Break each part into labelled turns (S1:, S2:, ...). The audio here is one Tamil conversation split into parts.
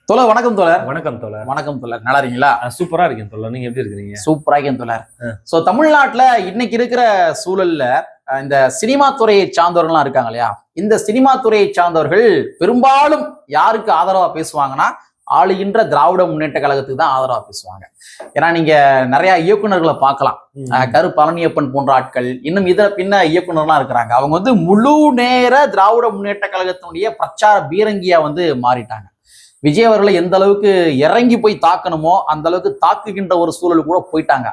S1: தோழர் வணக்கம் தோழர்.
S2: வணக்கம் தோழர்.
S1: வணக்கம் தோழர், நல்லா இருக்கீங்களா?
S2: சூப்பரா இருக்கேன் தோழர். நீங்க எப்படி இருக்கீங்க?
S1: சூப்பரா இருக்கேன் தோழர். சோ தமிழ்நாட்டுல இன்னைக்கு இருக்கிற சூழல்ல இந்த சினிமா துறையை சார்ந்தவர்கள்லாம் இருக்காங்க இல்லையா, இந்த சினிமா துறையை சார்ந்தவர்கள் பெரும்பாலும் யாருக்கு ஆதரவா பேசுவாங்கன்னா ஆளுகின்ற திராவிட முன்னேற்ற கழகத்துக்கு தான் ஆதரவா பேசுவாங்க. ஏன்னா நீங்க நிறைய இயக்குநர்களை பார்க்கலாம், கரு பழனியப்பன் போன்ற ஆட்கள், இன்னும் இதர பின்ன இயக்குநர்லாம் இருக்கிறாங்க. அவங்க வந்து முழு நேர திராவிட முன்னேற்ற கழகத்தினுடைய பிரச்சார பீரங்கியா மாறிட்டாங்க. விஜய் அவர்களை எந்த அளவுக்கு இறங்கி போய் தாக்கணுமோ அந்த அளவுக்கு தாக்குகின்ற ஒரு சூழல் கூட போயிட்டாங்க.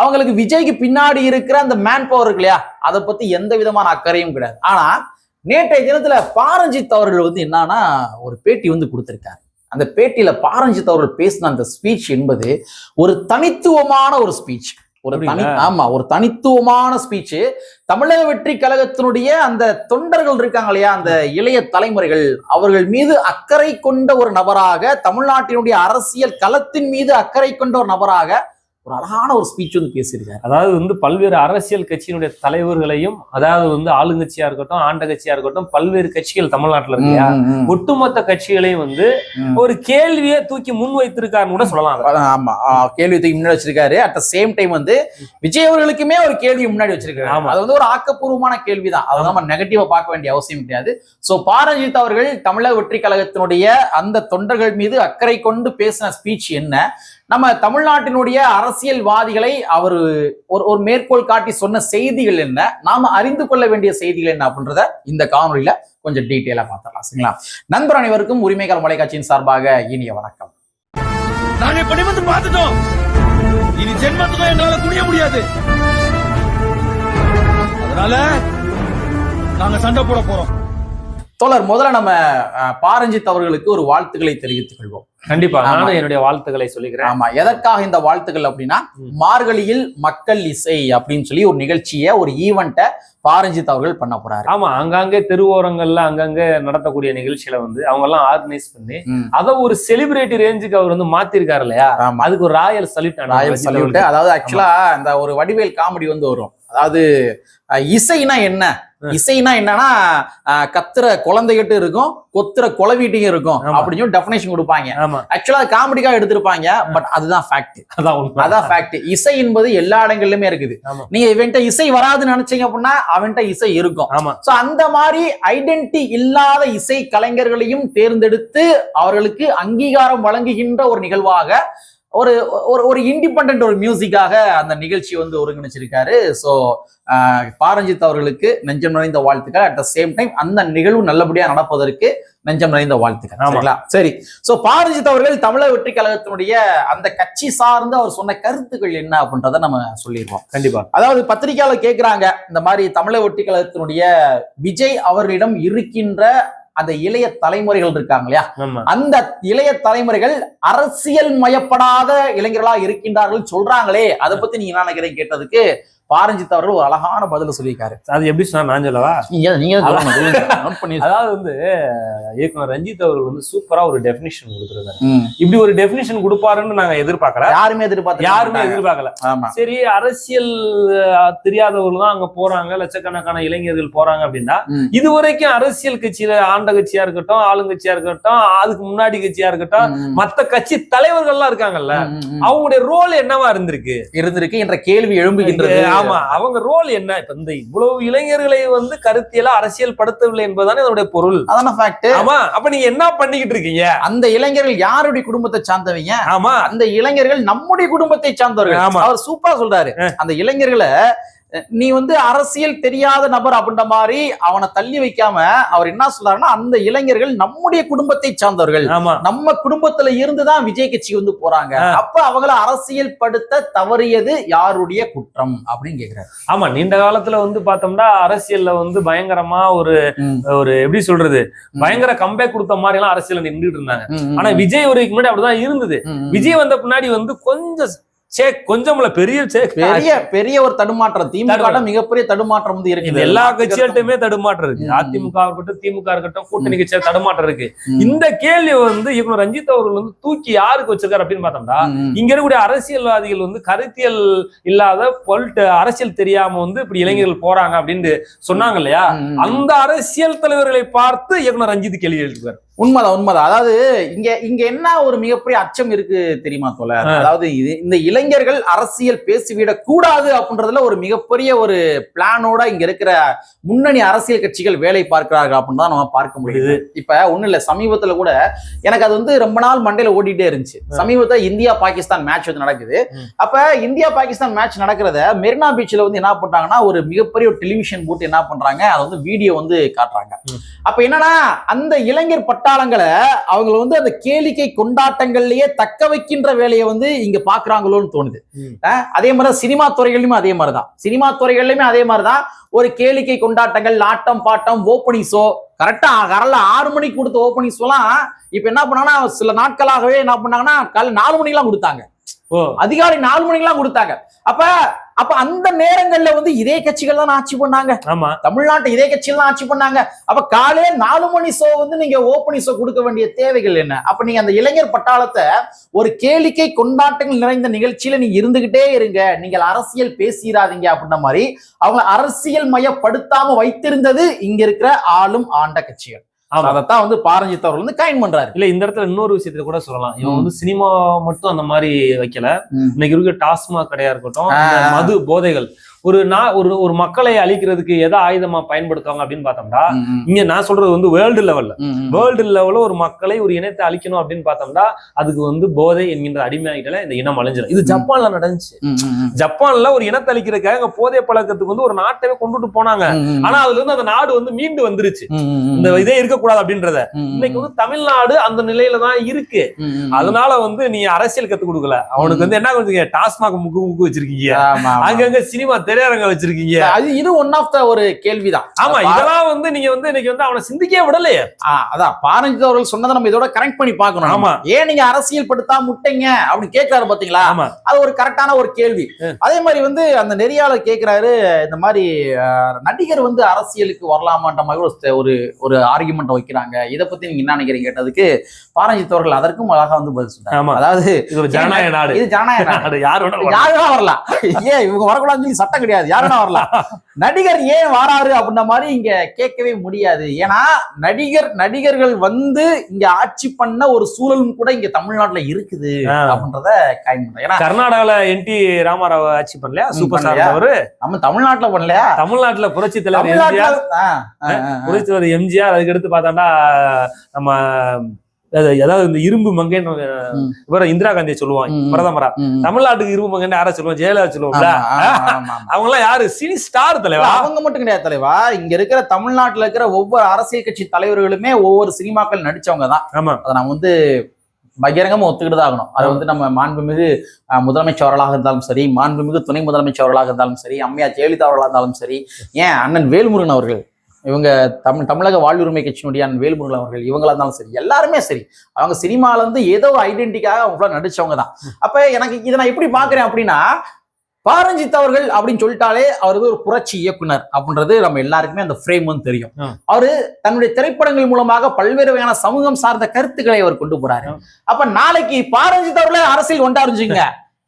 S1: அவங்களுக்கு விஜய்க்கு பின்னாடி இருக்கிற அந்த மேன் பவர் இருக்கு இல்லையா, அதை பத்தி எந்த விதமான அக்கறையும் கிடையாது. ஆனா நேற்றைய தினத்துல பாரஞ்சித் அவர்கள் என்னன்னா ஒரு பேட்டி கொடுத்திருக்காரு. அந்த பேட்டியில பாரஞ்சித் அவர்கள் பேசின அந்த ஸ்பீச் என்பது ஒரு தனித்துவமான ஒரு ஸ்பீச், ஒரு தனித்துவமான ஸ்பீச். தமிழக வெற்றி கழகத்தினுடைய அந்த தொண்டர்கள் இருக்காங்க இல்லையா, அந்த இளைய தலைமுறைகள், அவர்கள் மீது அக்கறை கொண்ட ஒரு நபராக, தமிழ்நாட்டினுடைய அரசியல் களத்தின் மீது அக்கறை கொண்ட ஒரு நபராக ஒரு அழகான ஒரு ஸ்பீச் பேசியிருக்காரு.
S2: அதாவது பல்வேறு அரசியல் கட்சியினுடைய தலைவர்களையும், அதாவது ஆளுங்கட்சியா இருக்கட்டும், ஆண்ட கட்சியா இருக்கட்டும், பல்வேறு கட்சிகள் தமிழ்நாட்டுல இருக்கு, ஒட்டுமொத்த கட்சிகளையும் ஒரு கேள்வியை தூக்கி முன் வைத்திருக்காருன்னு கூட சொல்லலாம்.
S1: ஆமா, கேள்வி தூக்கி முன்னாடி வச்சிருக்காரு. At the same time Vijay அவர்களுக்குமே ஒரு கேள்வி முன்னாடி வச்சிருக்காரு. அது ஒரு ஆக்கப்பூர்வமான கேள்விதான், அதை நம்ம நெகட்டிவா பார்க்க வேண்டிய அவசியம் கிடையாது. சோ பாரஞ்சித் அவர்கள் தமிழக வெற்றி கழகத்தினுடைய அந்த தொண்டர்கள் மீது அக்கறை கொண்டு பேசின ஸ்பீச் என்ன, நம்ம தமிழ்நாட்டினுடைய அரசியல்வாதிகளை அவர் ஒரு மேற்கோள் காட்டி சொன்ன செய்திகள் என்ன, நாம அறிந்து கொள்ள வேண்டிய செய்திகள் என்ன அப்படின்றத இந்த காணொலியில கொஞ்சம் டீட்டெயிலா பார்த்துடலாம். சரிங்களா? நண்பர் அனைவருக்கும் உரிமைக்கார மலைக்காட்சியின் சார்பாக இனிய வணக்கம்.
S3: நாங்க இப்ப பார்த்துட்டோம், இனி ஜென்மத்துக்கும் எங்களால குடிய முடியாது, அதனால நாங்க சண்டை போட போறோம்.
S1: தோழர், முதல்ல நம்ம பாரஞ்சித் அவர்களுக்கு ஒரு வாழ்த்துக்களை தெரிவித்துக் கொள்வோம்.
S2: கண்டிப்பா, நானும் என்னுடைய வாழ்த்துக்களை சொல்லிக்கிறேன்.
S1: ஆமா, எதற்காக இந்த வாழ்த்துக்கள் அப்படின்னா, மார்கழியில் மக்கள் இசை அப்படின்னு சொல்லி ஒரு நிகழ்ச்சியை, ஒரு ஈவெண்ட்டை பாரஞ்சித் அவர்கள் பண்ண போறாரு.
S2: ஆமா, அங்கங்கே தெருவோரங்கள்ல அங்கங்க நடத்தக்கூடிய நிகழ்ச்சியில அவங்க எல்லாம் ஆர்கனைஸ் பண்ணி அதை ஒரு செலிபிரிட்டி ரேஞ்சுக்கு அவர் மாத்திருக்காரு இல்லையா, அதுக்கு ஒரு ராயல் சல்யூட்.
S1: Royal salute. அதாவது ஆக்சுவலா இந்த ஒரு வடிவேல் காமெடி வரும். அதாவது இசைனா என்ன, இசைனா என்னன்னா கத்துற குழந்தைகிட்ட இருக்கும், கொத்துற கொலவீட்டையும் இருக்கும் அப்படின்னு சொல்லி டெஃபினேஷன் கொடுப்பாங்க. ஆக்சுவலா காமெடிக்காக எடுத்திருப்பாங்க, பட் அதுதான் ஃபேக்ட். அதான் ஃபேக்ட். இசை என்பது எல்லா இடங்கள்லயுமே இருக்குது. நீங்க இவன்ட்ட இசை வராதுன்னு நினைச்சீங்க அப்படின்னா அவன்கிட்ட இசை இருக்கும். சோ அந்த மாதிரி ஐடென்டிட்டி இல்லாத இசை கலைஞர்களையும் தேர்ந்தெடுத்து அவர்களுக்கு அங்கீகாரம் வழங்குகின்ற ஒரு நிகழ்வாக, ஒரு ஒரு இண்டிபெண்டன்ட் ஒரு மியூசிக்காக அந்த நிகழ்ச்சி ஒருங்கிணைச்சிருக்காரு. சோ பாரஞ்சித் அவர்களுக்கு நெஞ்சம் நிறைந்த வாழ்த்துக்கள். அட் த சேம் டைம் அந்த நிகழ்வு நல்லபடியா நடப்பதற்கு நெஞ்சம் நிறைந்த வாழ்த்துக்கள். சரி, சோ பாரஞ்சித் அவர்கள் தமிழக வெற்றி கழகத்தினுடைய அந்த கட்சி சார்ந்து அவர் சொன்ன கருத்துக்கள் என்ன அப்படின்றத நம்ம சொல்லிடுவோம்.
S2: கண்டிப்பா.
S1: அதாவது பத்திரிகையாளர் கேட்கிறாங்க, இந்த மாதிரி தமிழக வெற்றி கழகத்தினுடைய விஜய் அவர்களிடம் இருக்கின்ற அந்த இளைய தலைமுறைகள் இருக்காங்க இல்லையா, அந்த இளைய தலைமுறைகள் அரசியல் மயப்படாத இளைஞர்களா இருக்கின்றார்கள் சொல்றாங்களே, அதை பத்தி நீங்க என்ன நினைக்கிறீங்க கேட்டதுக்கு பாரஞ்சித் அவர்கள் ஒரு அழகான பதில சொல்லியிருக்காரு.
S2: அது எப்படி சொன்னா நான் சொல்லவா?
S1: நீங்க
S2: அதாவது இயக்குனர் ரஞ்சித் அவர்கள் சூப்பரா ஒரு டெபினிஷன் கொடுத்துருக்காரு. இப்படி ஒரு டெபினிஷன் கொடுப்பாருன்னு நாங்க எதிர்பார்க்கல, யாருமே எதிர்பார்க்கல. சரி, அரசியல் தெரியாதவர்கள் தான் அங்க போறாங்க, லட்சக்கணக்கான இளைஞர்கள் போறாங்க அப்படின்னா, இது வரைக்கும் அரசியல் கட்சியில ஆண்ட கட்சியா இருக்கட்டும், ஆளுங்கட்சியா இருக்கட்டும், அதுக்கு முன்னாடி கட்சியா இருக்கட்டும், மத்த கட்சி தலைவர்கள்லாம் இருக்காங்கல்ல, அவங்களுடைய ரோல் என்னவா இருந்திருக்கு என்ற கேள்வி எழும்புகின்றது. ஆமா, அவங்க ரோல் என்ன? இப்ப இந்த இவ்வளவு இளைஞர்களை கருத்தியலா அரசியல் படுத்தவில்லை என்பதுதானே அதனுடைய பொருள்.
S1: அதான ஃபேக்ட்.
S2: ஆமா, அப்ப நீங்க என்ன பண்ணிக்கிட்டு இருக்கீங்க?
S1: அந்த இளைஞர்கள் யாருடைய குடும்பத்தை சார்ந்தவங்க?
S2: ஆமா, அந்த
S1: இளைஞர்கள் நம்முடைய குடும்பத்தை சார்ந்தவர்கள். அவர் சூப்பரா சொல்றாரு, அந்த இளைஞர்களை நீ அரசியல் தெரியாத நபர் அப்படின்ற மாதிரி அவனை தள்ளி வைக்காம அவர் என்ன சொல்றாருன்னா, அந்த இளைஞர்கள் நம்முடைய குடும்பத்தை சார்ந்தவர்கள், நம்ம குடும்பத்துல இருந்துதான் விஜய் கட்சி போறாங்க, அப்ப அவங்கள அரசியல் படுத்த தவறியது யாருடைய குற்றம் அப்படின்னு கேக்குறாரு.
S2: ஆமா, நீண்ட காலத்துல பார்த்தோம்னா அரசியல்ல பயங்கரமா ஒரு எப்படி சொல்றது, பயங்கர கம்பேக் கொடுத்த மாதிரி எல்லாம் அரசியல் நின்றுட்டு இருந்தாங்க. ஆனா விஜய் ஒரு முன்னாடி அப்படிதான் இருந்தது. விஜய் வந்த பின்னாடி கொஞ்சம்
S1: பெரிய ஒரு தடுமாற்றம், திமுக மிகப்பெரிய தடுமாற்றம் இருக்குது.
S2: எல்லா கட்சிகள்கிட்டயுமே தடுமாற்றம் இருக்கு. அதிமுக இருக்கட்டும், திமுக இருக்கட்டும், கூட்டணி கட்சியா தடுமாற்றம் இருக்கு. இந்த கேள்வி இயக்குனர் ரஞ்சித் அவர்கள் தூக்கி யாருக்கு வச்சிருக்காரு அப்படின்னு பார்த்தோம்னா, இங்க இருக்கக்கூடிய அரசியல்வாதிகள் கருத்தியல் இல்லாத அரசியல் தெரியாம இப்படி இளைஞர்கள் போறாங்க அப்படின்னு சொன்னாங்க இல்லையா, அந்த அரசியல் தலைவர்களை பார்த்து இயக்குனர் ரஞ்சித் கேள்வி எழுதுவார்.
S1: உண்மைதான். அதாவது இங்க என்ன ஒரு மிகப்பெரிய அச்சம் இருக்கு தெரியுமா தோழர்? அதாவது இந்த இளைஞர்கள் அரசியல் பேசிவிடக் கூடாது அப்படின்றதுல ஒரு மிகப்பெரிய ஒரு பிளானோட இங்க இருக்கிற முன்னணி அரசியல் கட்சிகள் வேலை பார்க்கிறார்கள் அப்படின்னு தான் நம்ம பார்க்க முடியுது. இப்ப ஒண்ணு இல்ல, சமீபத்துல கூட எனக்கு அது ரொம்ப நாள் மண்டையில ஓடிட்டே இருந்துச்சு. சமீபத்துல இந்தியா பாகிஸ்தான் மேட்ச் நடக்குது. அப்ப இந்தியா பாகிஸ்தான் மேட்ச் நடக்கிறத மெரினா பீச்ல என்ன பண்றாங்கன்னா ஒரு மிகப்பெரிய ஒரு டெலிவிஷன் போட்டு என்ன பண்றாங்க, அதை வீடியோ காட்டுறாங்க. அப்ப என்னன்னா அந்த இளைஞர் பட்டாளங்களை அவங்க அந்த கேளிக்கை கொண்டாட்டங்கள்லயே தக்க வைக்கின்ற வேலையை இங்க பாக்குறாங்களோன்னு தோணுது. அதே மாதிரி சினிமா துறைகளிலுமே அதே மாதிரிதான் ஒரு கேளிக்கை கொண்டாட்டங்கள், ஆட்டம் பாட்டம், ஓப்பனிங் ஷோ கரெக்டா காலைல 6 மணிக்கு கொடுத்த ஓப்பனிங் ஷோலாம் இப்ப என்ன பண்ணாங்கன்னா சில நாட்களாகவே என்ன பண்ணாங்கன்னா காலைல 4 மணிக்கு எல்லாம் கொடுத்தாங்க. அதிகாலை 4 மணிக்கு எல்லாம் கொடுத்தாங்க. அப்ப அந்த நேரங்கள்ல இதே கட்சிகள் தான் ஆட்சி பண்ணாங்க. தமிழ்நாட்டை இதே கட்சிகள் தான் ஆட்சி பண்ணாங்க. அப்ப காலையில 4 மணி ஷோ நீங்க ஓப்பனிங் ஷோ கொடுக்க வேண்டிய தேவைகள் என்ன? அப்ப நீங்க அந்த இளைஞர் பட்டாளத்தை ஒரு கேளிக்கை கொண்டாட்டங்கள் நிறைந்த நிகழ்ச்சியில நீங்க இருந்துகிட்டே இருங்க, நீங்கள் அரசியல் பேசிடாதீங்க அப்படின்ற மாதிரி அவங்க அரசியல் மயப்படுத்தாம வைத்திருந்தது இங்க இருக்கிற ஆளும் ஆண்ட கட்சிகள். அதைத்தான் பாரஞ்சித் அவர்கள் கைன் பண்றாரு.
S2: இல்ல இந்த இடத்துல இன்னொரு விஷயத்துல கூட சொல்லலாம். இவன் சினிமா மட்டும் அந்த மாதிரி வைக்கல. இன்னைக்கு இருக்க டாஸ்மாக் கடையா இருக்கட்டும், மது போதைகள் ஒரு மக்களை அழிக்கிறதுக்கு எதை ஆயுதமா பயன்படுத்துவாங்க அப்படின்னு பார்த்தோம்னா, இங்க நான் சொல்றது வேர்ல்டு லெவல்ல ஒரு மக்களை ஒரு இனத்தை அழிக்கணும் அப்படின்னு பார்த்தோம்னா அதுக்கு போதை என்கின்ற அடிமையாகிட்டல இந்த இனம் அழிஞ்சிடும். இது ஜப்பான்ல நடந்துச்சு. ஜப்பான்ல ஒரு இனத்தை அழிக்கிறதுக்காக போதை பழக்கத்துக்கு ஒரு நாட்டவே கொண்டுட்டு போனாங்க. ஆனா அதுல அந்த நாடு மீண்டு வந்துருச்சு. இந்த இதே இருக்கக்கூடாது அப்படின்றத. இன்னைக்கு தமிழ்நாடு அந்த நிலையில தான் இருக்கு. அதனால நீ அரசியல் கத்து கொடுக்கல அவனுக்கு என்ன கொஞ்சம் டாஸ்மாக் முக்கு வச்சிருக்கீங்க, அங்கங்க சினிமா திரையரங்க வச்சிருக்கீங்க.
S1: இது ஒன் ஆஃப் த ஒரு கேள்விதான்.
S2: ஆமா, இதெல்லாம் நீங்க இன்னைக்கு அவனை சிந்திக்கவே விடலையே.
S1: அதான் பாரஞ்சித் அவர்கள் சொன்னதை நம்ம இதோட கனெக்ட் பண்ணி பார்க்கணும்.
S2: ஆமா,
S1: ஏன் நீங்க அரசியல் படுத்தா முட்டைங்க அப்படின்னு கேட்கிறாரு பாத்தீங்களா? அது ஒரு கரெக்டான ஒரு கேள்வி. அதே மாதிரி அந்த நெறியாளர் கேட்கிறாரு, இந்த மாதிரி நடிகர் அரசியலுக்கு வரலாமான்ற மாதிரி ஒரு ஆர்குமெண்ட் வைக்கிறாங்க. இதை பத்தி நீங்க என்ன நினைக்கிறீங்க கேட்டதுக்கு பாரஞ்சித் அவர்கள் அதற்கும் அழகா பதில் சொன்னாங்க. அதாவது
S2: இது ஜனநாயக நாடு,
S1: இது ஜனநாயக நாடு, யாருன்னா வரலாம், ஏன் இவங்க வரக்கூடாதுன்னு சொல்லி சட்டம் கிடையாது, யாருன்னா வரலாம். நடிகர் ஏன் வராரு அப்படின்ற மாதிரி இங்க கேட்கவே முடியாது. ஏன்னா நடிகர்கள் இங்க ஆட்சி பண்ண ஒரு சூழலும் கூட இங்க தமிழ்நாட்டுல இருக்குது அப்படின்றத ஏன்னா
S2: கர்நாடகால என்டி ராமாராவ் ஆட்சி பண்ணலையா? சூப்பர் ஸ்டார் அவரு நம்ம
S1: தமிழ்நாட்டுல பண்ணலையா?
S2: தமிழ்நாட்டுல புரட்சி தலைவர் எம்ஜிஆர். அதுக்கு எடுத்து பார்த்தாண்டா நம்ம அதாவது இந்த இரும்பு மங்கைன்னு இந்திரா காந்தியை சொல்லுவான் பிரதமரா. தமிழ்நாட்டுக்கு இரும்பு மங்கன்னு யாரா சொல்லுவோம்? ஜெயலலிதா சொல்லுவோம்ல. அவங்க எல்லாம் யாரு? சினி ஸ்டார் தலைவா.
S1: அவங்க மட்டும் கிடையாது தலைவா, இங்க இருக்கிற தமிழ்நாட்டுல இருக்கிற ஒவ்வொரு அரசியல் கட்சி தலைவர்களுமே ஒவ்வொரு சினிமாக்கள் நடிச்சவங்க தான்.
S2: ஆமா,
S1: அதை நம்ம பகிரங்கமா ஒத்துக்கிட்டு தான் ஆகணும். அது நம்ம மாண்புமிகு முதலமைச்சர் அவர்களாக இருந்தாலும் சரி, மாண்புமிகு துணை முதலமைச்சர் அவர்களாக இருந்தாலும் சரி, அம்மையா ஜெயலலிதா அவர்களாக இருந்தாலும் சரி, ஏன் அண்ணன் வேல்முருகன் அவர்கள், இவங்க தமிழக வாழ்வுரிமை கட்சியினுடைய வேல்முருகன் அவர்கள், இவங்களா இருந்தாலும் சரி, எல்லாருமே சரி, அவங்க சினிமால ஏதோ ஒரு ஐடென்டிட்டிக்காக அவங்க நடிச்சவங்க தான். அப்ப எனக்கு இதை நான் எப்படி பாக்குறேன் அப்படின்னா, பாரஞ்சித் அவர்கள் அப்படின்னு சொல்லிட்டாலே அவர் ஒரு புரட்சி இயக்குனர் அப்படின்றது நம்ம எல்லாருக்குமே அந்த ஃப்ரேம் தெரியும். அவரு தன்னுடைய திரைப்படங்கள் மூலமாக பல்வேறு வகையான சமூகம் சார்ந்த கருத்துக்களை அவர் கொண்டு போறாரு. அப்ப நாளைக்கு பாரஞ்சித் அவர்களே அரசியல் கொண்டாருச்சுங்க,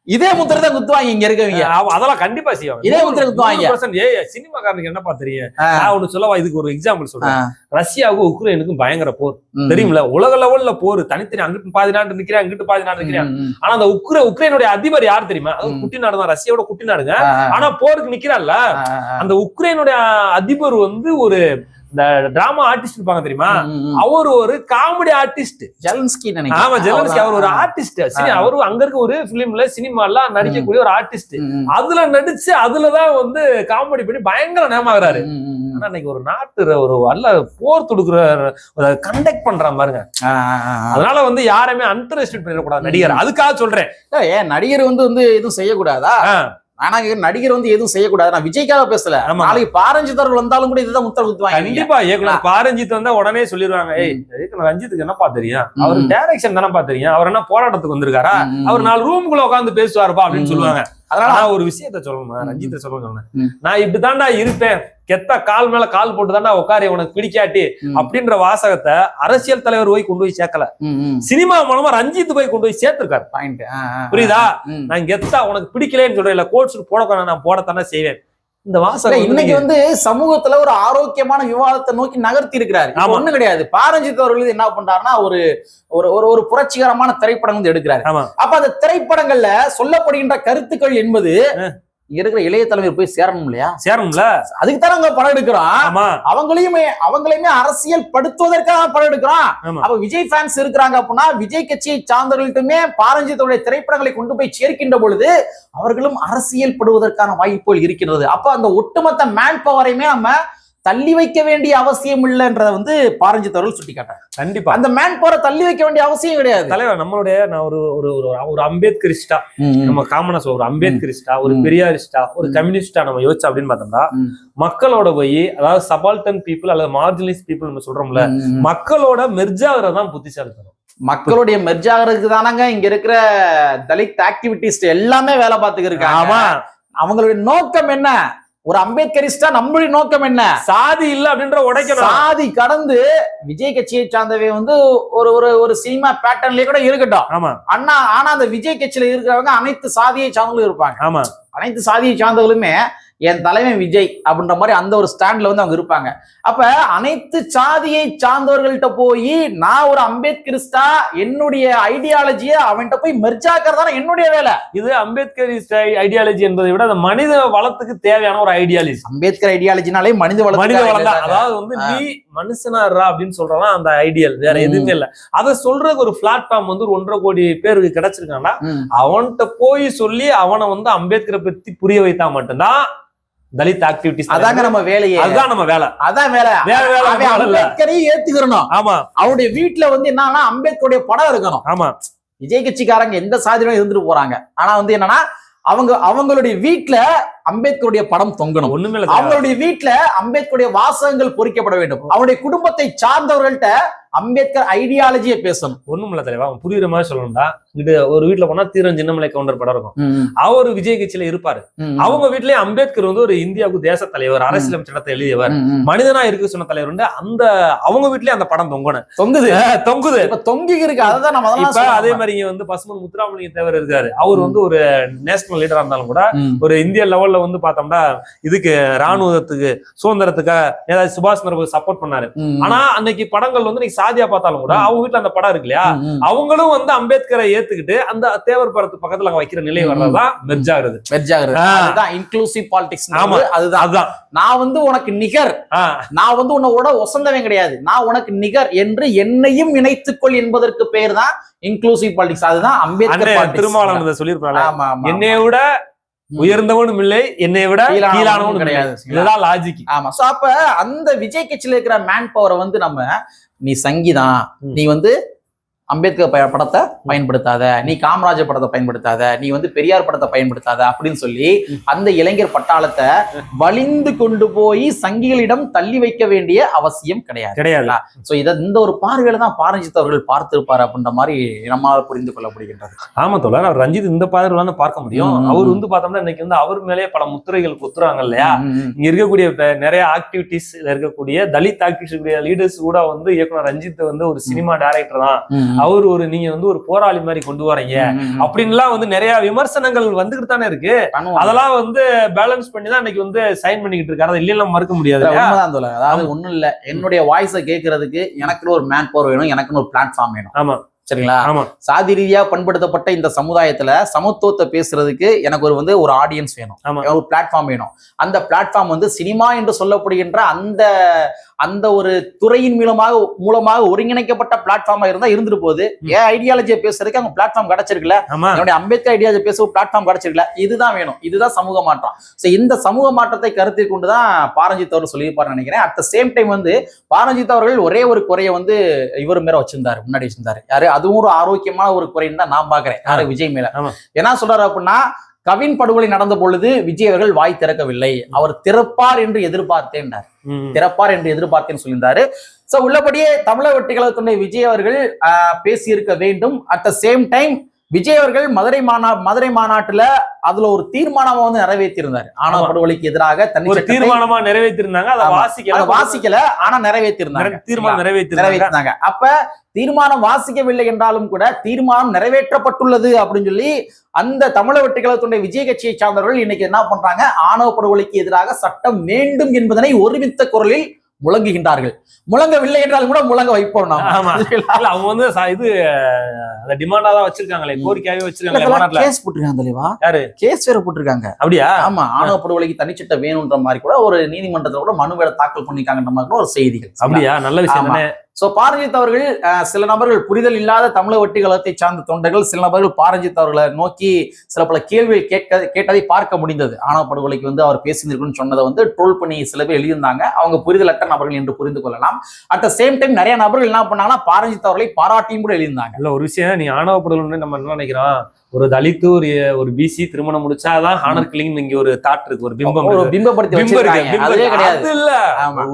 S1: இதே முத்திரை தான் குத்துவாங்க இங்க இருக்கவங்க.
S2: அதெல்லாம் கண்டிப்பா செய்வாங்க.
S1: இதே முத்திரை குத்துவாங்க.
S2: சினிமாக்காரனுக்கு என்னப்பா தெரியும்? நான் ஒண்ணு சொல்லவா, இதுக்கு ஒரு எக்ஸாம்பிள் சொல்றேன். ரஷ்யாவுக்கும் உக்ரைனுக்கும் பயங்கர போர் தெரியுமில்ல? உலக லெவல்ல போர், தனித்தனி அங்கிட்டு பாதி நாடு நிக்கிறேன், அங்கிட்டு பாதி நாடு நிக்கிறேன். ஆனா அந்த உக்ரைனுடைய அதிபர் யார் தெரியுமா? அது குட்டி நாடு தான், ரஷ்யாவோட குட்டி நாடுங்க. ஆனா போருக்கு நிக்கிறான்ல, அந்த உக்ரைனுடைய அதிபர் ஒரு இந்த டிராமா ஆர்டிஸ்ட் இருப்பாங்க தெரியுமா? அவர் ஒரு காமெடி ஆர்டிஸ்ட்,
S1: ஜெலன்ஸ்கி.
S2: ஆமா, ஜெலன்ஸ்கி அவர் ஒரு ஆர்டிஸ்ட். சரி, அவரு அங்க இருக்க ஒரு பிலிம்ல சினிமால நடிக்கக்கூடிய ஒரு ஆர்டிஸ்ட். அதுல நடிச்சு அதுலதான் காமெடி பண்ணி பயங்கர நேமாகறாரு. ஆனா இன்னைக்கு ஒரு நாட்டு ஒரு நல்ல போர் தொடுக்கிற கண்டக்ட் பண்றான் பாருங்க. அதனால யாருமே அண்டர் எஸ்டிமேட் பண்ணிடக்கூடாது நடிகர். அதுக்காக சொல்றேன்,
S1: ஏன் நடிகர் எதுவும் செய்யக்கூடாதா? ஆனா நடிகர் எதுவும் செய்யக்கூடாது. நான் விஜய்க்காக பேசல. நாளைக்கு பாரஞ்சித் அவர்கள் வந்தாலும் கூட இதுதான் முத்திரை குத்துவாங்க.
S2: கண்டிப்பா இயக்குனர் பாரஞ்சித் வந்தா உடனே சொல்லிடுவாங்க, ரஞ்சித்துக்கு என்னப்பா தெரியும், அவரு டைரக்ஷன் தானப்பா தெரியும், அவர் என்ன போராட்டத்துக்கு வந்திருக்காரா, அவர் 4 ரூமுக்குள்ள உட்காந்து பேசுவாருப்பா அப்படின்னு சொல்லுவாங்க. அதனால நான் ஒரு விஷயத்த சொல்லணுமா, ரஞ்சித்தை சொன்னேன், நான் இப்படிதான்டா இருப்பேன், கெத்த கால் மேல கால் போட்டு தாண்டா உட்காரு, உனக்கு பிடிக்காட்டி அப்படின்ற வாசகத்தை அரசியல் தலைவர் போய் கொண்டு போய் சேர்க்கல, சினிமா மூலமா ரஞ்சித் போய் கொண்டு போய் சேர்த்திருக்காரு. புரியுதா? நான் கெத்தா உனக்கு பிடிக்கலன்னு சொல்றேன், இல்ல கோட் சூட் போடக்கூடாது, நான் போடத்தானே செய்வேன். இந்த வாசகம்
S1: இன்னைக்கு வந்து சமூகத்துல ஒரு ஆரோக்கியமான விவாதத்தை நோக்கி நகர்த்தி இருக்கிறாரு. ஒண்ணு கிடையாது, பாரஞ்சித் அவர்கள் என்ன பண்றாருன்னா ஒரு ஒரு புரட்சிகரமான திரைப்படம் வந்து எடுக்கிறாரு. அப்ப அந்த திரைப்படங்கள்ல சொல்லப்படுகின்ற கருத்துக்கள் என்பது இருக்கிற இளைய தலைவர் போய் சேரணும் இல்லையா?
S2: சேரணும்ல,
S1: அதுக்கு தானே அவங்க படம் எடுக்கிறோம். அவங்களையுமே அரசியல் படுத்துவதற்காக படம் எடுக்கிறோம். அப்ப விஜய் ஃபேன்ஸ் இருக்கிறாங்க அப்படின்னா விஜய் கட்சியை சார்ந்தவர்கள்ட்டுமே பாரஞ்சித்தோடைய திரைப்படங்களை கொண்டு போய் சேர்க்கின்ற பொழுது அவர்களும் அரசியல் படுவதற்கான வாய்ப்புகள் இருக்கிறது. அப்ப அந்த ஒட்டுமொத்த மேன் பவரையுமே நம்ம தள்ளி வைக்க வேண்டிய அவசியம் இல்லைன்றத வந்து பாரஞ்சித் அவர்கள் சுட்டிக்காட்டாங்க.
S2: கண்டிப்பா
S1: அந்த மேன் பவரை தள்ளி வைக்க வேண்டிய அவசியம் கிடையாது.
S2: தலைவர் நம்மளுடைய நான் ஒரு அம்பேத்கரிஸ்டா, நம்ம காமனா ஒரு அம்பேத்கரிஸ்டா, ஒரு பெரியாரிஸ்டா, ஒரு கம்யூனிஸ்டா நம்ம யோசிச்சா அப்படின்னு பார்த்தோம்னா மக்களோட போய், அதாவது சபால்டன் பீப்புள் அல்லது மார்ஜினலைஸ் பீப்புள் நம்ம சொல்றோம்ல, மக்களோட மெர்ஜாகிறதான் புத்திசாலித்தனம்.
S1: மக்களுடைய மெர்ஜாகிறதுக்கு தானங்க இங்க இருக்கிற தலித் ஆக்டிவிட்டிஸ்ட் எல்லாமே வேலை பார்த்துக்க இருக்காங்க. அவங்களுடைய நோக்கம் என்ன? ஒரு அம்பேத்கரிஸ்டா நம்மளுடைய நோக்கம் என்ன?
S2: சாதி இல்ல அப்படின்ற உடைக்கணும்.
S1: சாதி கடந்து விஜய் கட்சியை சார்ந்தவை வந்து ஒரு சினிமா பேட்டர்ன்லயே கூட இருக்கட்டும். ஆனா அந்த விஜய் கட்சியில இருக்கிறவங்க அனைத்து சாதியை சார்ந்தவங்களும் இருப்பாங்க. அனைத்து சாதியை சார்ந்தவர்களுமே என் தலைவன் விஜய் அப்படின்ற மாதிரி அந்த ஒரு ஸ்டாண்ட்ல வந்து அவங்க இருப்பாங்க. அப்ப அனைத்து சாதியை சார்ந்தவர்கள்ட்ட போய் நான் ஒரு அம்பேத்கரிஸ்டா என்னுடைய ஐடியாலஜியை அவன்கிட்ட போய் மெர்ஜாக்கிறதான என்னுடைய வேலை.
S2: இது அம்பேத்கரிஸ்ட் ஐடியாலஜி என்பதை விட அந்த மனித வளத்துக்கு தேவையான ஒரு ஐடியாலஜி.
S1: அம்பேத்கர் ஐடியாலஜினாலே மனித வளம்
S2: தான். அதாவது வந்து நீ மனுஷனாரா அப்படின்னு சொல்றதான் அந்த ஐடியல், வேற எதுவுமே இல்ல. அதை சொல்றதுக்கு ஒரு பிளாட்ஃபார்ம் வந்து 1.5 கோடி பேருக்கு கிடைச்சிருக்காங்கன்னா அவன்கிட்ட போய் சொல்லி அவனை வந்து அம்பேத்கரை பத்தி புரிய வைத்தா மட்டும்தான் தலித் ஆக்டிவிட்டிஸ்.
S1: அதாங்க நம்ம வேலையே,
S2: அதுதான் நம்ம வேலை.
S1: அதான் வேலை. அம்பேத்கரையும் ஏத்துக்கிறணும்.
S2: ஆமா,
S1: அவருடைய வீட்டுல வந்து என்னன்னா அம்பேத்கருடைய படம் இருக்கணும்.
S2: ஆமா,
S1: விஜய் கட்சிக்காரங்க எந்த சாதியிலும் இருந்துட்டு போறாங்க. ஆனா வந்து என்னன்னா அவங்களுடைய வீட்டுல அம்பேத்கருடைய படம் தொங்கணும். ஒண்ணுமே இல்ல, அவங்களுடைய வீட்டுல அம்பேத்கருடைய வாசகங்கள் பொறிக்கப்பட வேண்டும். அவருடைய குடும்பத்தை சார்ந்தவர்கள்ட்ட அம்பேத்கர் ஐடியாலஜியை பேசணும்.
S2: ஒண்ணும் இல்ல தலைவா, புரியுற மாதிரி சொல்லணும்டா. இது ஒரு வீட்டுல போனா தீரன் சின்னமலை கவுண்டர் படம் இருக்கும். அவர் விஜய் கட்சியில இருப்பாரு. அவங்க வீட்லயே அம்பேத்கர் வந்து ஒரு இந்தியாவுக்கு தேச தலைவர், அரசியல் சட்டத்தை எழுதியவர், மனிதனா இருக்கு சொன்ன தலைவர் உண்டு. அந்த அவங்க வீட்லயே அந்த படம் தொங்குது
S1: இப்ப தொங்கி இருக்கு. அதுதான் நம்ம
S2: இப்ப அதே மாதிரி இங்க வந்து பசுமன் முத்துராமலிங்க தேவர் இருக்காரு. அவர் வந்து ஒரு நேஷனல் லீடரா இருந்தாலும் கூட ஒரு இந்திய லெவல்ல வந்து பார்த்தோம்னா இதுக்கு ராணுவத்துக்கு சுதந்திரத்துக்கு ஏதாவது சுபாஷ் சந்திர சப்போர்ட் பண்ணாரு. ஆனா அன்னைக்கு படங்கள் வந்து சாதியா பார்த்தாலும் கூட அவங்க வீட்டுல அந்த படம் இருக்கு இல்லையா, அவங்களும் வந்து அம்பேத்கரை ஏத்துக்கிட்டு அந்த தேவர் படத்து பக்கத்துல அங்க வைக்கிற நிலை வர்றதுதான் மெர்ஜாகிறது.
S1: அதுதான் இன்க்ளூசிவ் பாலிடிக்ஸ். அதுதான் நான் வந்து உனக்கு நிகர், நான் வந்து உன்னோட ஒசந்தவன் கிடையாது, நான் உனக்கு நிகர் என்று என்னையும் இணைத்துக்கொள் என்பதற்கு பெயர் தான் இன்க்ளூசிவ் பாலிடிக்ஸ். அதுதான் அம்பேத்கர்
S2: திருமாவளவன் சொல்லியிருப்பாங்க, என்னை விட உயர்ந்தவனும் இல்லை என்னை விட கீழானவனும் கிடையாது. இதுதான் லாஜிக்.
S1: ஆமா. சோ அப்ப அந்த விஜய் கட்சியில இருக்கிற மேன் பவரை வந்து நம்ம நீ சங்கிதான், நீ வந்து அம்பேத்கர் படத்தை பயன்படுத்தாத, நீ காமராஜர் படத்தை பயன்படுத்தாத, நீ வந்து பெரியார் படத்தை பயன்படுத்தாத அப்படின்னு சொல்லி அந்த இளைஞர் பட்டாளத்தை வலிந்து கொண்டு போய் சங்கிகளிடம் தள்ளி வைக்க வேண்டிய அவசியம் கிடையாது. சோ இந்த ஒரு பார்வையில தான் பாரஞ்சித் அவர்கள் பார்த்திருப்பாரு அப்படின்ற மாதிரி நம்மால் புரிந்து கொள்ளப்படுகின்றது.
S2: ஆமா தோழர், அவர் ரஞ்சித் இந்த பார்வையில பார்க்க முடியும். அவர் வந்து பார்த்தோம்னா இன்னைக்கு வந்து அவர் மேலேயே பல முத்திரைகள் குத்துறாங்க இல்லையா. இங்க இருக்கக்கூடிய நிறைய ஆக்டிவிட்டிஸ் இருக்கக்கூடிய தலித் ஆக்டிவிட்டிஸ் லீடர்ஸ் கூட வந்து இயக்குனர் ரஞ்சித் வந்து ஒரு சினிமா டைரக்டர் தான், அவர் ஒரு நீங்க வந்து ஒரு போராளி மாதிரி கொண்டு வரீங்க அப்படின்லாம் வந்து நிறைய விமர்சனங்கள் வந்துகிட்டு தானே இருக்கு. அதெல்லாம் வந்து பேலன்ஸ் பண்ணி தான் இன்னைக்கு வந்து சைன் பண்ணிக்கிட்டு இருக்காரு. அதை இல்லைன்னா மறுக்க முடியாது.
S1: அதாவது ஒண்ணும் இல்ல, என்னுடைய வாய்ஸை கேட்கறதுக்கு எனக்குன்னு ஒரு மேன் பவர் வேணும், எனக்குன்னு ஒரு பிளாட்ஃபார்ம் வேணும்.
S2: ஆமா,
S1: சரிங்களா? சாதி ரீதியா பண்படுத்தப்பட்ட இந்த சமுதாயத்துல சமத்துவத்தை பேசுறதுக்கு எனக்கு ஒரு ஆடியன்ஸ் வேணும், ஒரு பிளாட்ஃபார்ம் வேணும். அந்த பிளாட்ஃபார்ம் வந்து சினிமா என்று சொல்லப்படுகின்ற அந்த ஒரு துறையின் மூலமாக ஒருங்கிணைக்கப்பட்ட பிளாட்ஃபார்மா இருந்தா இருந்துட்டு போகுது. ஏன் ஐடியாலஜியை பேசுறதுக்கு அங்க பிளாட்ஃபார்ம் கிடைச்சிருக்குல்ல, என்னுடைய அம்பேத்கர் ஐடியாலஜி பேச பிளாட்ஃபார்ம் கிடைச்சிருக்கல. இதுதான் வேணும், இதுதான் சமூக மாற்றம். இந்த சமூக மாற்றத்தை கருத்தில் கொண்டுதான் பாரஞ்சித் அவர்கள் சொல்லியிருப்பாரு நினைக்கிறேன். அட் த சேம் டைம் வந்து பாரஞ்சித் அவர்கள் ஒரே ஒரு குறையை வந்து இவர் மேல முன்னாடி வச்சிருந்தாரு. யாரு? அதுவும் ஒரு ஆரோக்கியமான ஒரு குறைன்னு தான் நான் பாக்குறேன். யாரு? விஜய் மேல. என்ன சொல்றாரு அப்படின்னா, கவின் படுகொலை நடந்த பொழுது விஜய் அவர்கள் வாய் திறக்கவில்லை, அவர் திறப்பார் என்று எதிர்பார்த்தேன் சொல்லியிருந்தாரு. சோ உள்ளபடியே தமிழக வெற்றி கழகத்துடைய விஜய் அவர்கள் பேசியிருக்க வேண்டும். At the same time Vijay அவர்கள் மதுரை மாநாட்டுல அதுல ஒரு தீர்மானமா வந்து நிறைவேற்றியிருந்தாரு. ஆணவ படுகொலைக்கு எதிராக
S2: ஒரு தீர்மானமா நிறைவேற்றிருந்தாங்க. அதை
S1: வாசிக்கல, ஆனா நிறைவேற்றிருந்தாங்க.
S2: தீர்மானம்
S1: நிறைவேற்றினாங்க. அப்ப தீர்மானம் வாசிக்கவில்லை என்றாலும் கூட தீர்மானம் நிறைவேற்றப்பட்டுள்ளது அப்படின்னு சொல்லி அந்த தமிழக வெற்றி கழகத்துடைய விஜய் கட்சியை சார்ந்தவர்கள் இன்னைக்கு என்ன பண்றாங்க, ஆணவ படுகொலைக்கு எதிராக சட்டம் வேண்டும் என்பதனை ஒருமித்த குரலில் முழங்குகின்றார்கள். முழங்கவில்லை என்றாலும் கூட முழங்க வைப்போம்.
S2: அவங்க வந்து இது டிமாண்டா தான் வச்சிருக்காங்களே, கோரிக்கையாவே வச்சிருக்காங்க.
S1: கேஸ் போட்டிருக்காங்க தலைவா, யாரு கேஸ் வேற போட்டிருக்காங்க. அப்படியா? ஆமா, ஆணவ படுகொலைக்கு தனிச்சட்டம் வேணும்ன்ற மாதிரி கூட ஒரு நீதிமன்றத்துல கூட மனு வேற தாக்கல் பண்ணிருக்காங்கன்ற மாதிரி கூட ஒரு செய்திகள்.
S2: அப்படியா? நல்ல விஷயம்.
S1: சோ பாரஞ்சித் அவர்கள், சில நபர்கள் புரிதல் இல்லாத தமிழக வெற்றி கழகத்தை சார்ந்த தொண்டர்கள் சில நபர்கள் பாரஞ்சித் அவர்களை நோக்கி சில பல கேள்விகள் கேட்டதை பார்க்க முடிந்தது. ஆணவ படுகொலைக்கு வந்து அவர் பேசியிருக்குன்னு சொன்னதை வந்து ட்ரோல் பண்ணி சில பேர் எழுதியிருந்தாங்க. அவங்க புரிதலற்ற நபர்கள் என்று புரிந்து கொள்ளலாம். அட் த சேம் டைம் நிறைய நபர்கள் என்ன பண்ணாங்கன்னா பாரஞ்சித் அவர்களை பாராட்டியும் கூட எழுதியிருந்தாங்க.
S2: இல்ல ஒரு விஷயம், நீ ஆணவ படுகொலை நம்ம என்ன நினைக்கிறோம், ஒரு தலித்து ஒரு பிசி திருமணம் முடிச்சாதான் ஹானர் கில்லிங் இங்க ஒரு தாட் இருக்கு, ஒரு பிம்பப்படுத்தி கிடையாது. இல்ல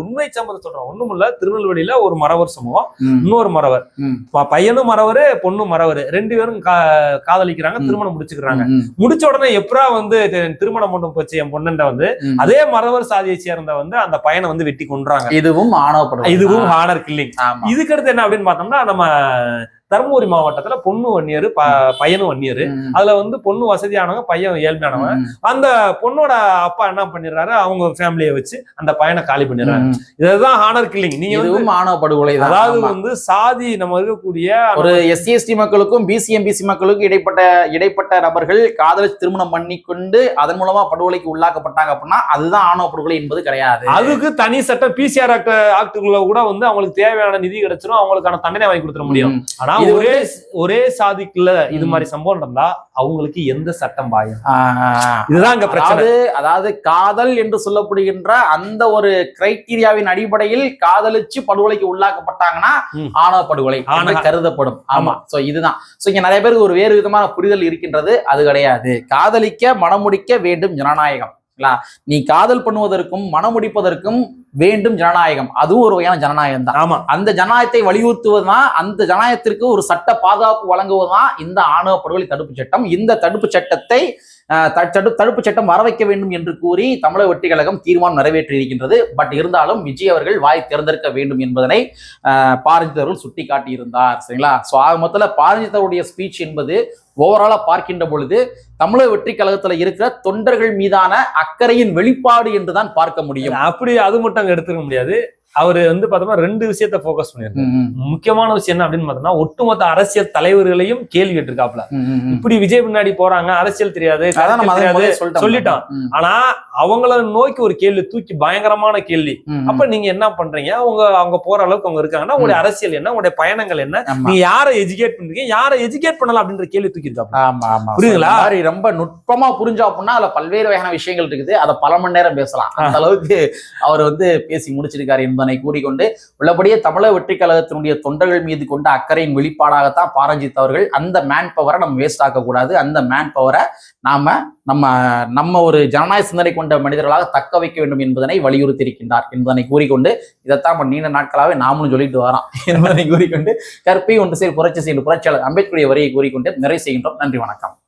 S2: உண்மை சம்பந்தம் சொல்றோம். ஒண்ணும் இல்ல, திருநெல்வேலியில ஒரு மறவர் சமூகம், இன்னொரு மறவர், பையனும் மறவரு பொண்ணும் மறவரு, 2 பேரும் காதலிக்கிறாங்க, திருமணம் முடிச்சுக்கிறாங்க. முடிச்ச உடனே எப்பரா வந்து திருமணம் மட்டும் போச்சு என் பொண்ணுண்ட வந்து அதே மறவர் சாதியை சேர்ந்த வந்து அந்த பையனை வந்து வெட்டி கொன்றாங்க.
S1: இதுவும் ஆணவ,
S2: இதுவும் ஹானர் கில்லிங். இதுக்கு அடுத்து என்ன அப்படின்னு பார்த்தோம்னா, நம்ம தருமபுரி மாவட்டத்துல பொண்ணு வன்னியரு பையனும் வன்னியரு. அதுல வந்து பொண்ணு வசதியானவங்க, பையன் ஏழ்மையானவங்க. அந்த பொண்ணோட அப்பா என்ன பண்ணிடுறாரு, அவங்க ஃபேமிலியை வச்சு அந்த பையனை காலி பண்ணிடுறாங்க. இதுதான் ஹானர் கில்லிங். நீங்க
S1: ஆணவ படுகொலை.
S2: அதாவது வந்து சாதி நம்ம இருக்கக்கூடிய
S1: ஒரு SC/ST மக்களுக்கும் BC/MBC மக்களுக்கும் இடைப்பட்ட நபர்கள் காதலிச்சு திருமணம் பண்ணி கொண்டு அதன் மூலமா படுகொலைக்கு உள்ளாக்கப்பட்டாங்க அப்படின்னா அதுதான் ஆணவ படுகொலை என்பது கிடையாது.
S2: அதுக்கு தனி சட்டம் PCR ஆக்டுக்குள்ள கூட வந்து அவங்களுக்கு தேவையான நிதி கிடைச்சிடும், அவங்களுக்கான தண்டனை வாங்கி கொடுத்துட முடியும். ஆனா ஒரே சாதிக்குள்ள இது மாதிரி சம்பவம் நடந்தா அவங்களுக்கு எந்த சட்டம் பாயம்? இதுதான் இங்க பிரச்சனை.
S1: அதாவது காதல் என்று சொல்லப்படுகின்ற அந்த ஒரு கிரைட்டீரியாவின் அடிப்படையில் காதலிச்சு படுகொலைக்கு உள்ளாக்கப்பட்டாங்கன்னா ஆணவ படுகொலை கருதப்படும். ஆமா, சோ இதுதான். சோ இங்க நிறைய பேருக்கு ஒரு வேறு விதமான புரிதல் இருக்கின்றது. அது கிடையாது. காதலிக்க மனமுடிக்க வேண்டும் ஜனநாயகம். நீ காதல் பண்ணுவதற்கும் மனமுடிப்பதற்கும் வேண்டும் ஜனநாயகம். அதுவும் ஒரு வகையான ஜனநாயகம் தான். ஆமா, அந்த ஜனநாயகத்தை வலியுறுத்துவதுதான், அந்த ஜனநாயகத்திற்கு ஒரு சட்ட பாதுகாப்பு வழங்குவதுதான் இந்த ஆணவ படுகொலை தடுப்பு சட்டம். இந்த தடுப்பு சட்டத்தை தடுப்பு சட்டம் வர வைக்க வேண்டும் என்று கூறி தமிழக வெற்றி கழகம் தீர்மானம் நிறைவேற்றி இருக்கின்றது. பட் இருந்தாலும் விஜய் அவர்கள் வாய் தேர்ந்தெடுக்க வேண்டும் என்பதனை பாரஞ்சித் அவர்கள் சுட்டி காட்டியிருந்தார். சரிங்களா? சோ ஆக மொத்தத்துல பாரஞ்சித் அவருடைய ஸ்பீச் என்பது ஓவராலா பார்க்கின்ற பொழுது தமிழக வெற்றி கழகத்துல இருக்கிற தொண்டர்கள் மீதான அக்கறையின் வெளிப்பாடு என்றுதான் பார்க்க முடியும்.
S2: அப்படி அது மட்டும் அங்க எடுத்துக்க முடியாது. அவரு வந்து பார்த்தோம்னா 2 விஷயத்த போக்கஸ் பண்ணிருக்காரு. முக்கியமான விஷயம் என்ன அப்படின்னு பார்த்தோம்னா, ஒட்டுமொத்த அரசியல் தலைவர்களையும் கேள்வி கேட்டிருக்காப்ல. இப்படி விஜய் பின்னாடி போறாங்க, அரசியல் தெரியாது சொல்லிட்டான். ஆனா அவங்கள நோக்கி ஒரு கேள்வி தூக்கி, பயங்கரமான கேள்வி. அப்ப நீங்க என்ன பண்றீங்க, அவங்க போற அளவுக்கு அவங்க இருக்காங்கன்னா உங்களுடைய அரசியல் என்ன, உங்களுடைய பயணங்கள் என்ன, நீங்க யாரை எஜுகேட் பண்றீங்க, யாரை எஜுகேட் பண்ணலாம் அப்படின்ற கேள்வி தூக்கி இருக்காப்ல. புரியுதுங்களா?
S1: ரொம்ப நுட்பமா புரிஞ்சா அப்படின்னா அதுல பல்வேறு வகையான விஷயங்கள் இருக்குது. அதை பல மணி நேரம் பேசலாம். அந்த அளவுக்கு அவர் வந்து பேசி முடிச்சிருக்காரு என்பதை கூறிக்கொண்டு, உள்ளபடியே தமிழக வெற்றி கழகத்தினுடைய தொண்டர்கள் மீது கொண்ட அக்கறையின் வெளிப்பாடாகத்தான் பாரஞ்சித் அவர்கள் அந்த மேன் பவரை நம்ம வேஸ்ட் ஆக்க கூடாது. அந்த மேன் பவரை நம்ம ஒரு ஜனநாயக சிந்தனை கொண்ட மனிதர்களாக தக்க வைக்க வேண்டும் என்பதனை வலியுறுத்தி இருக்கின்றார் என்பதனை கூறிக்கொண்டு, இதைத்தான் நீண்ட நாட்களாகவே நாமளும் சொல்லிட்டு வரோம் என்பதனை கூறிக்கொண்டு, கற்பை ஒன்று செயல் புரட்சி செயல் புரட்சியாளர் அம்பேத்கருடைய வரியை கூறிக்கொண்டு நிறைவு செய்கின்றோம். நன்றி, வணக்கம்.